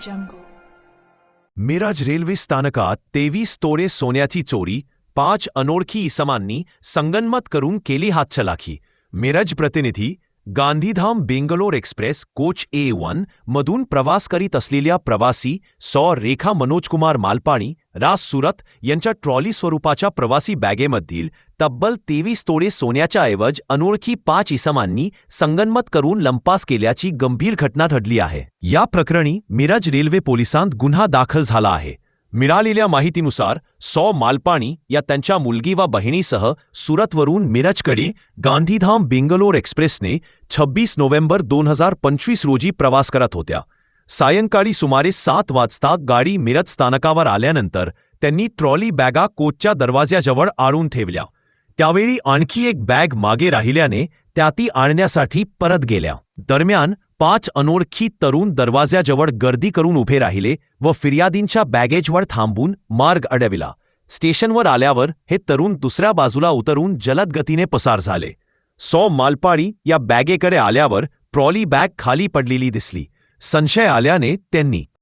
jungle. Miraj railway स्थानकात 23 तोळे सोन्याची चोरी, 5 अनोळखी इसमांनी संगनमत करून केली हातचलाखी. मिरज प्रतिनिधी Gandhidham Bangalore express coach A1 मधून प्रवास करीत असलेल्या प्रवासी रेखा मनोजकुमार मालपाणी सुरत यांच्या ट्रॉली स्वरूपाच्या प्रवासी बॅगेमधील तब्बल 23 तोळे सोन्याच्या ऐवज अनोळखी 5 इसमांनी संगनमत करून लंपास केल्याची गंभीर घटना घडली आहे. या प्रकरणी मिरज रेल्वे पोलिसांत गुन्हा दाखल झाला आहे. मिळालेल्या माहितीनुसार मालपाणी या त्यांच्या मुलगी व बहिणीसह सुरतवरून मिरजकडे गांधीधाम बेंगलोर एक्सप्रेसने 26 नोव्हेंबर 2025 रोजी प्रवास करत होत्या. सायंकाळी सुमारे 7 वाजता गाडी मिरज स्थानकावर आल्यानंतर त्यांनी ट्रॉली बॅगा कोचच्या दरवाज्याजवळ आणून ठेवल्या. त्यावेळी आणखी एक बॅग मागे राहिल्याने त्या ती आणण्यासाठी परत गेल्या. दरम्यान 5 अनोळखी तरुण दरवाज्याजवळ गर्दी करून उभे राहिले व फिर्यादींच्या बॅगेजवर थांबून मार्ग अडविला. स्टेशनवर आल्यावर हे तरुण दुसऱ्या बाजूला उतरून जलद गतीने पसार झाले. मालपाणी या बॅगेकडे आल्यावर ट्रॉली बॅग खाली पडलेली दिसली. संशय आल्याने त्यांनी